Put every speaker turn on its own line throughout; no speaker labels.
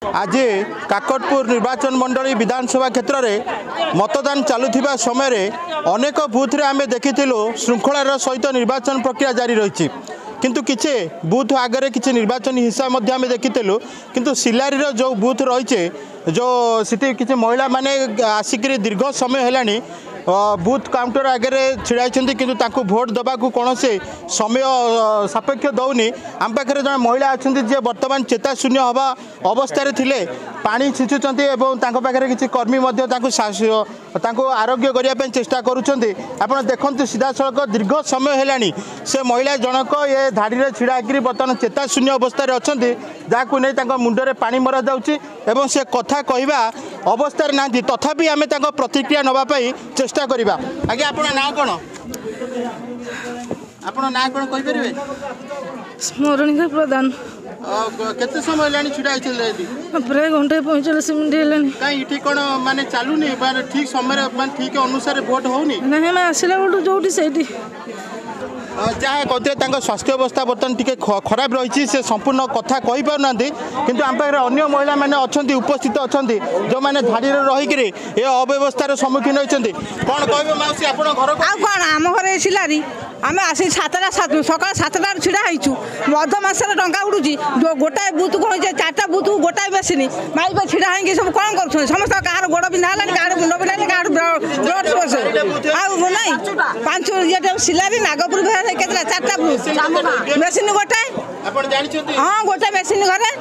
आज काकटपुर निर्वाचन मंडली विधानसभा क्षेत्र में मतदान चलुवा समय अनेक बूथ रे आमे देखिथिलु श्रृंखलार सहित निर्वाचन प्रक्रिया जारी रही किंतु किछि बूथ आगे किछि निर्वाचन हिंसा मध्य आमे देखिथिलु किंतु सिलारी जो बूथ रही जो सिटी किछि महिला माने आसिक दीर्घ समय हेलानी बूथ काउंटर आगे छिड़ाई किंतु भोट दबा कौन से समय सापेक्ष दौनी आम पाखे जन महिला अच्छा जी बर्तमान चेता शून्य हवा अवस्था थिले पानी छिंचुंट पाखे किसी कर्मी आरोग्य करने चेष्टा करुँच आप देखते सीधा सड़क दीर्घ समय है से महिला जनक ये धाड़ी में छिड़ा बर्तमान चेता शून्य अवस्था अच्छा जहाँ नहीं मुंडे पानी मरा जाऊँगी से कथा कहवा अवस्था ना तथापि आम प्रतिक्रिया नापी चेष्टा करवा आगे आप ना कौन आप ना कौन कहींपर
स्मरणिका प्रधान
केते समय लानी छिड़ा
प्राय घंटे 45 मिनट हेलानी
कहीं इठी कोन माने चालुनी ठीक समय ठीक अनुसार भोट होनी
नहीं मैं आसला बेलू जोटी से
जहाँ कहते स्वास्थ्य अवस्था बर्तमान टी खराब रही से संपूर्ण कथा कही पारना किंतु आम पाखे अन्य महिला मैंने अच्छा उपस्थित अच्छा जो मैंने धाड़ी रहीकि ये अव्यवस्थार सम्मुखीन होती कौन कह मौसी आप घर
कौन आम घर सिलारी आम आसी सका 7टार छिड़ा होइछु मधमासर टंका उड़ूची गोटाए बूथ को 4टा बूथ को गोटाए बेसिन माइक छिड़ा होगी सब कौन कर समस्त कहार गोड़ बिंधा है कहार मुंड बिंधा है कहार ब्लड बस आई 5 सिलारी नागपुर के 4टा बूथ बेसिन गोटाए हाँ गोटाए बेसिन घरे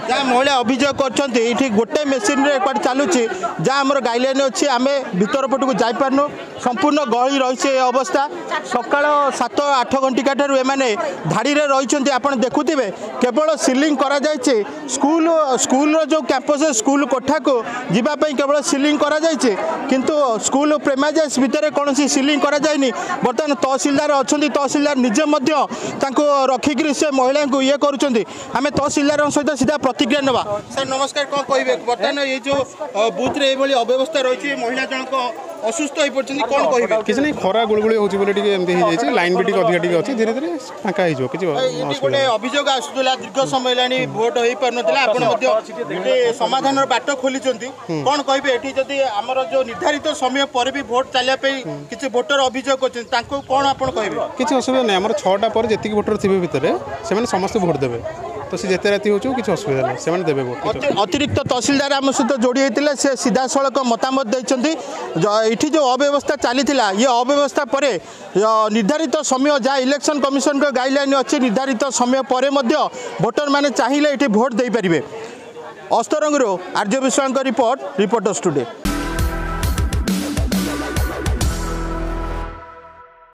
जहाँ महिला अभियोग कर गोटे मेसीन चलुची जहाँ आम गाइडलाइन अच्छी आम भीतर पटक जापारनु संपूर्ण गहली रही अवस्था सकाल 7-8 घंटिका ठार एमाने धाड़ी में रही आप देखुवे केवल सिलिंग करा स्कूल स्कूल जो कैंपस स्कूल कोठा को जीवाई केवल सिलिंग करा किंतु स्कूल प्रेमाइजेस भितर कौन सिलिंग करा जायनि बर्तमान तहसिलदार अच्छा तहसिलदार निजे रखिक से महिला को ये करें तहसिलदार सहित सीधा प्रतिक्रिया नवा सर नमस्कार कौन कहे बर्तमान ये जो बूथ रे अव्यवस्था रही महिला जनक असुस्थ हो पड़ते कौन कहे
किसी नहीं खरा गुड़गुड़ी होती लाइन भी अधिक अच्छी धीरे धीरे फाँका
गोटे अभियोग आसूला दीर्घ समय है भोट हो पार ना समाधान बाट खोली कौन कहे ये जदि आमर जो निर्धारित समय पर भी भोट चलने किसी भोटर अभियोग कर कौन आप कहे
किसी असुविधा नहीं आम 6टा पर जी भोटर थे भितर से समस्त भोट देवे तो सी जिते राति हो किसी असुविधा नहीं से देवे भोट
अतिरिक्त तहसिलदार आम सहित जोड़ी होते से सीधा सड़क मतामत देती जो अव्यवस्था चली ये अव्यवस्था पर निर्धारित समय जहाँ इलेक्शन कमिशन का गाइडलाइन अच्छी निर्धारित समय पर भोटर मैंने चाहिए ये भोट दे पारे अस्तरंग आर्य विश्वास रिपोर्ट रिपोर्टर्स टुडे।